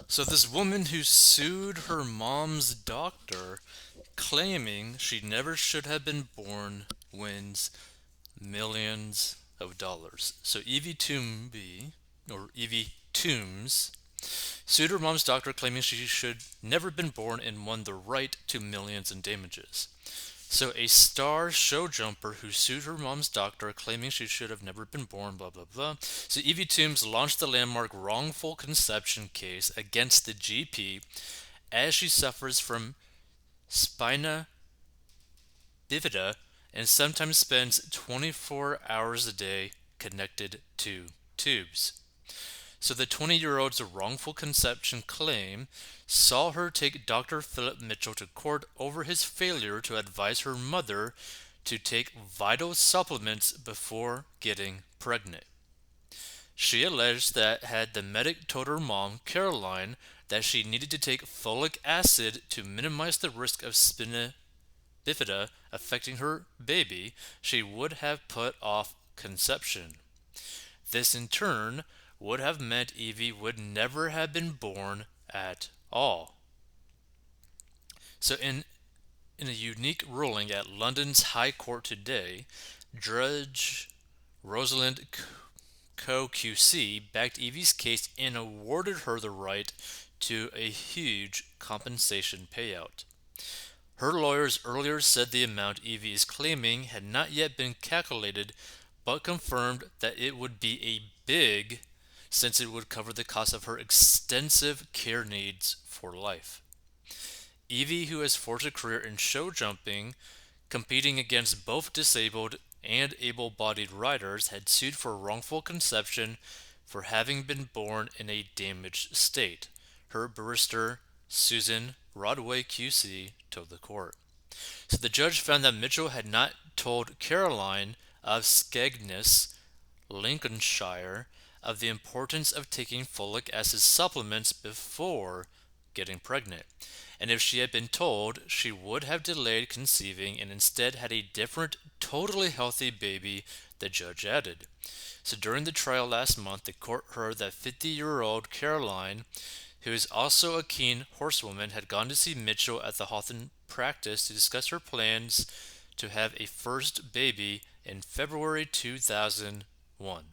So this woman who sued her mom's doctor, claiming she never should have been born, wins millions of dollars. So Evie Toombes, sued her mom's doctor, claiming she should never been born, and won the right to millions in damages. So a star show jumper who sued her mom's doctor, claiming she should have never been born, blah blah blah. So Evie Toombs launched the landmark wrongful conception case against the GP as she suffers from spina bifida and sometimes spends 24 hours a day connected to tubes. So the 20-year-old's wrongful conception claim saw her take Dr. Philip Mitchell to court over his failure to advise her mother to take vital supplements before getting pregnant. She alleged that had the medic told her mom, Caroline, that she needed to take folic acid to minimize the risk of spina bifida affecting her baby, she would have put off conception. This in turn would have meant Evie would never have been born at all. So in a unique ruling at London's High Court today, Judge Rosalind Co QC backed Evie's case and awarded her the right to a huge compensation payout. Her lawyers earlier said the amount Evie is claiming had not yet been calculated, but confirmed that it would be a big, since it would cover the cost of her extensive care needs for life. Evie, who has forged a career in show jumping, competing against both disabled and able bodied riders, had sued for wrongful conception for having been born in a damaged state. Her barrister, Susan Rodway QC, told the court. So the judge found that Mitchell had not told Caroline of Skegness, Lincolnshire, of the importance of taking folic acid supplements before getting pregnant. And if she had been told, she would have delayed conceiving and instead had a different, totally healthy baby, the judge added. So during the trial last month, the court heard that 50-year-old Caroline, who is also a keen horsewoman, had gone to see Mitchell at the Hawthorne practice to discuss her plans to have a first baby in February 2001.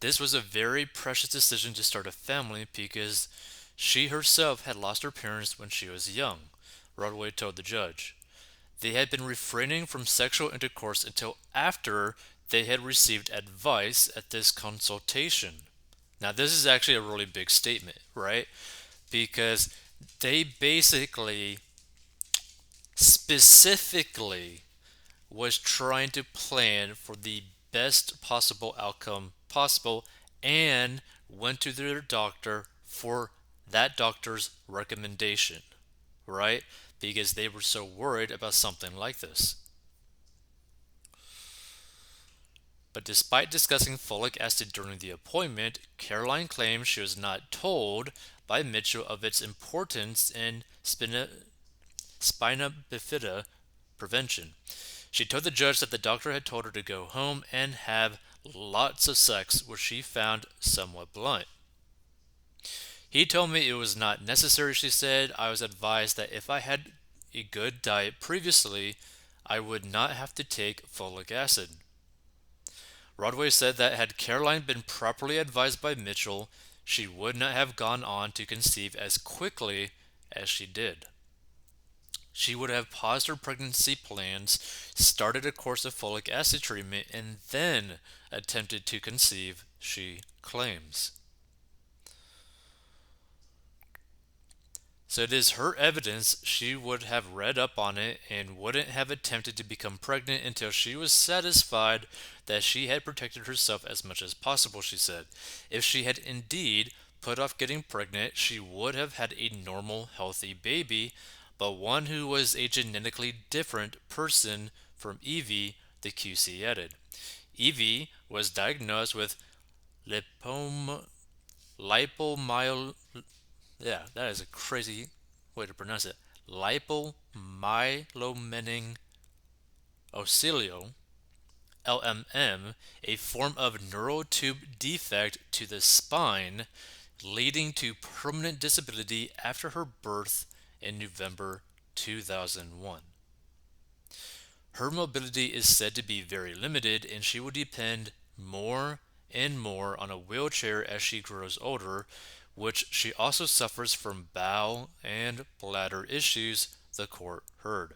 This was a very precious decision to start a family because she herself had lost her parents when she was young, Rodway told the judge. They had been refraining from sexual intercourse until after they had received advice at this consultation. Now, this is actually a really big statement, right? Because they basically, specifically, was trying to plan for the best possible outcome possible and went to their doctor for that doctor's recommendation, right? Because they were so worried about something like this. But despite discussing folic acid during the appointment, Caroline claims she was not told by Mitchell of its importance in spina bifida prevention. She told the judge that the doctor had told her to go home and have lots of sex, which she found somewhat blunt. He told me it was not necessary, she said. I was advised that if I had a good diet previously, I would not have to take folic acid. Rodway said that had Caroline been properly advised by Mitchell, she would not have gone on to conceive as quickly as she did. She would have paused her pregnancy plans, started a course of folic acid treatment, and then attempted to conceive, she claims. So it is her evidence. She would have read up on it and wouldn't have attempted to become pregnant until she was satisfied that she had protected herself as much as possible, she said. If she had indeed put off getting pregnant, she would have had a normal, healthy baby, but one who was a genetically different person from Evie, the QC added. Evie was diagnosed with lipomyel yeah, that is a crazy way to pronounce it. Lipomyelomenic LMM, a form of neural tube defect to the spine, leading to permanent disability after her birth in November 2001. Her mobility is said to be very limited, and she will depend more and more on a wheelchair as she grows older, which she also suffers from bowel and bladder issues, the court heard.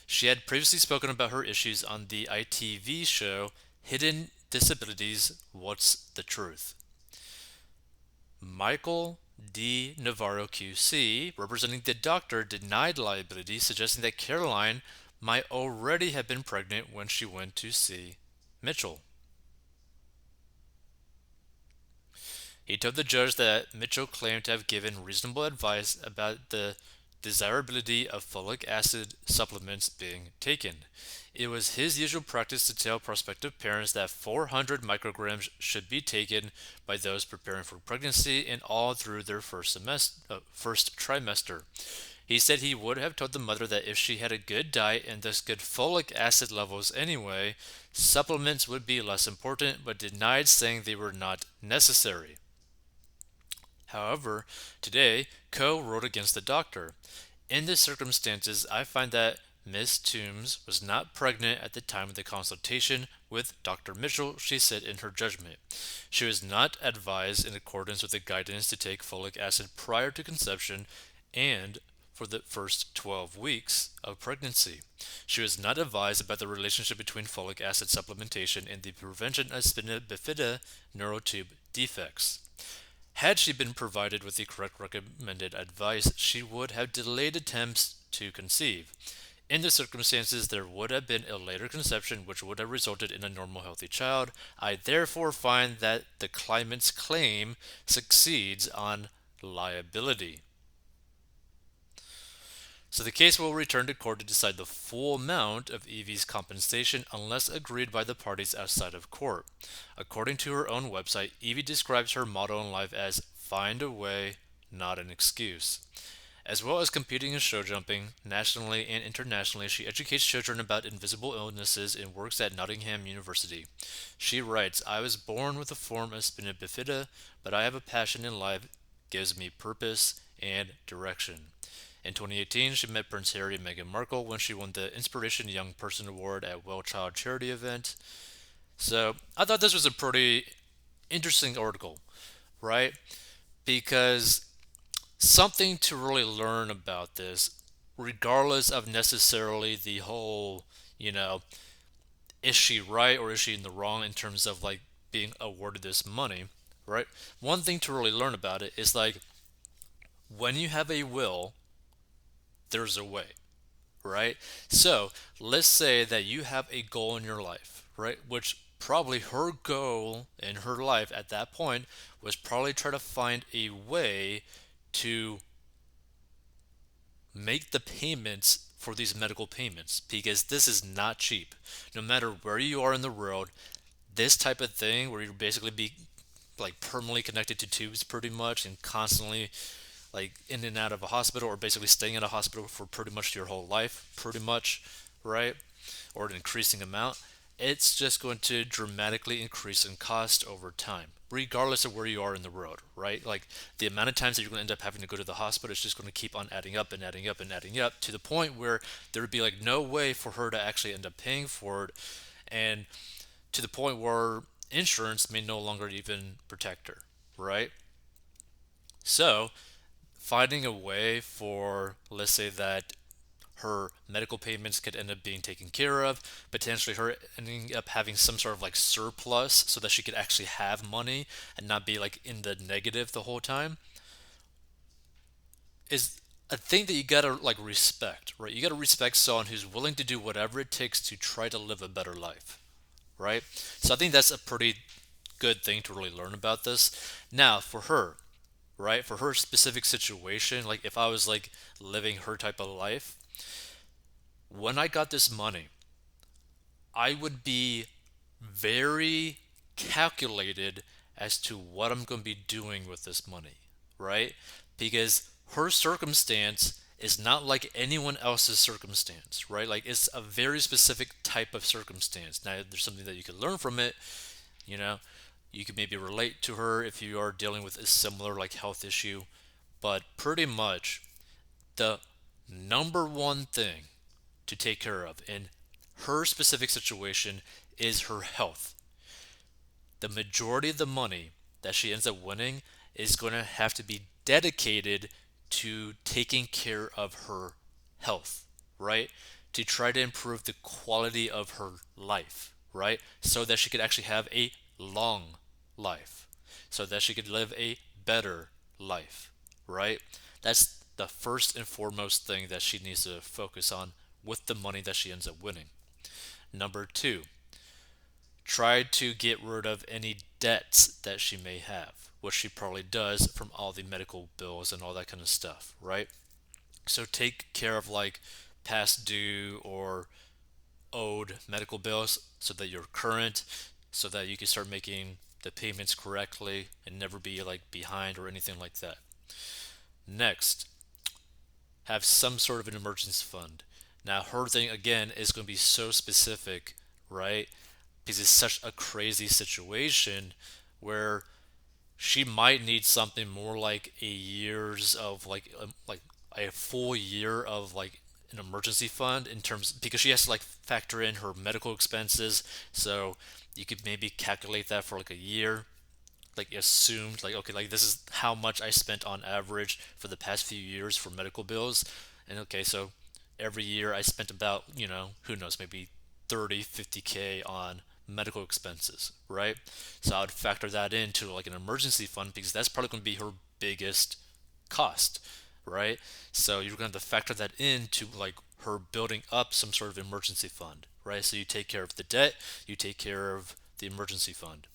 She had previously spoken about her issues on the ITV show Hidden Disabilities, What's the Truth? Michael D. Navarro QC, representing the doctor, denied liability, suggesting that Caroline might already have been pregnant when she went to see Mitchell. He told the judge that Mitchell claimed to have given reasonable advice about the desirability of folic acid supplements being taken. It was his usual practice to tell prospective parents that 400 micrograms should be taken by those preparing for pregnancy and all through their first trimester. He said he would have told the mother that if she had a good diet and thus good folic acid levels anyway, supplements would be less important, but denied saying they were not necessary. However, today, Coe wrote against the doctor. In the circumstances, I find that Miss Toombes was not pregnant at the time of the consultation with Dr. Mitchell, she said in her judgment. She was not advised in accordance with the guidance to take folic acid prior to conception and for the first 12 weeks of pregnancy. She was not advised about the relationship between folic acid supplementation and the prevention of spina bifida neurotube defects. Had she been provided with the correct recommended advice, she would have delayed attempts to conceive. In the circumstances, there would have been a later conception which would have resulted in a normal healthy child. I therefore find that the claimant's claim succeeds on liability. So the case will return to court to decide the full amount of Evie's compensation unless agreed by the parties outside of court. According to her own website, Evie describes her motto in life as find a way, not an excuse. As well as competing in show jumping, nationally and internationally, she educates children about invisible illnesses and works at Nottingham University. She writes, I was born with a form of spina bifida, but I have a passion in life, gives me purpose and direction. In 2018, she met Prince Harry and Meghan Markle when she won the Inspiration Young Person Award at Well Child charity event. So I thought this was a pretty interesting article, right? Because something to really learn about this, regardless of necessarily the whole, is she right or is she in the wrong in terms of like being awarded this money, right? One thing to really learn about it is like when you have a will, there's a way, right? So let's say that you have a goal in your life, right? Which probably her goal in her life at that point was probably try to find a way to make the payments for these medical payments because this is not cheap. No matter where you are in the world, this type of thing where you basically be like permanently connected to tubes pretty much and constantly like in and out of a hospital or basically staying in a hospital for pretty much your whole life, pretty much, right? Or an increasing amount, it's just going to dramatically increase in cost over time, regardless of where you are in the world, right? Like the amount of times that you're going to end up having to go to the hospital is just going to keep on adding up and adding up and adding up to the point where there would be like no way for her to actually end up paying for it, and to the point where insurance may no longer even protect her, right? So finding a way for, let's say that her medical payments could end up being taken care of, potentially her ending up having some sort of like surplus so that she could actually have money and not be like in the negative the whole time, is a thing that you gotta like respect, right? You gotta respect someone who's willing to do whatever it takes to try to live a better life, right? So I think that's a pretty good thing to really learn about this. Now, for her, right? For her specific situation, like if I was like living her type of life, when I got this money, I would be very calculated as to what I'm going to be doing with this money, right? Because her circumstance is not like anyone else's circumstance, right? Like it's a very specific type of circumstance. Now, there's something that you can learn from it, you know. You can maybe relate to her if you are dealing with a similar like health issue, but pretty much the number one thing to take care of in her specific situation is her health. The majority of the money that she ends up winning is going to have to be dedicated to taking care of her health, right? To try to improve the quality of her life, right? So that she could actually have a long life, so that she could live a better life, right? That's the first and foremost thing that she needs to focus on with the money that she ends up winning. Number two, try to get rid of any debts that she may have, which she probably does from all the medical bills and all that kind of stuff, right? So take care of like past due or owed medical bills so that you're current, so that you can start making the payments correctly and never be like behind or anything like that. Next, have some sort of an emergency fund. Now, her thing again is going to be so specific, right? Because it's such a crazy situation where she might need something more like a year's of like a full year of like an emergency fund in terms, because she has to like factor in her medical expenses. So you could maybe calculate that for like a year, like assumed like, okay, like this is how much I spent on average for the past few years for medical bills. And okay, so every year I spent about, who knows, maybe 30, 50K on medical expenses, right? So I would factor that into like an emergency fund because that's probably going to be her biggest cost, right? So you're going to have to factor that into like her building up some sort of emergency fund, right? So you take care of the debt, you take care of the emergency fund.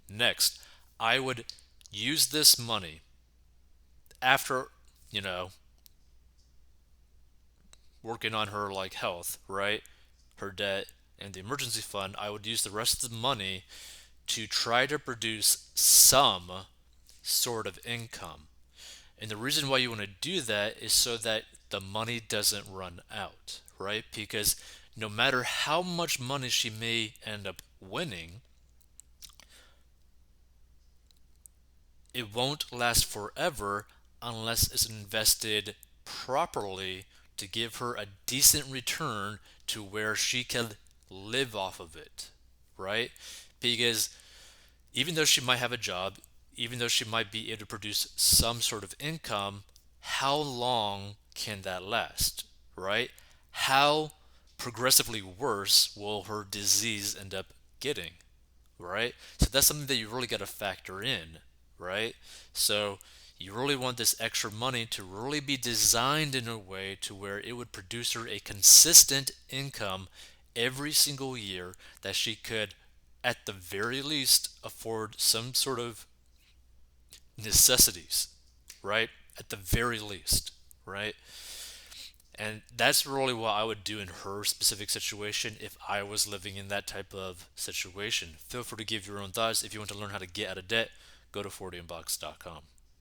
Next, I would use this money after, you know, working on her like health, right? Her debt and the emergency fund. I would use the rest of the money to try to produce some sort of income. And the reason why you want to do that is so that the money doesn't run out, right? Because no matter how much money she may end up winning, it won't last forever unless it's invested properly to give her a decent return to where she can live off of it, right? Because even though she might have a job, even though she might be able to produce some sort of income, how long can that last, right? How progressively worse will her disease end up getting, right? So that's something that you really got to factor in, right? So you really want this extra money to really be designed in a way to where it would produce her a consistent income every single year that she could, at the very least, afford some sort of necessities, right? At the very least, right? And that's really what I would do in her specific situation if I was living in that type of situation. Feel free to give your own thoughts. If you want to learn how to get out of debt, go to 40inbox.com.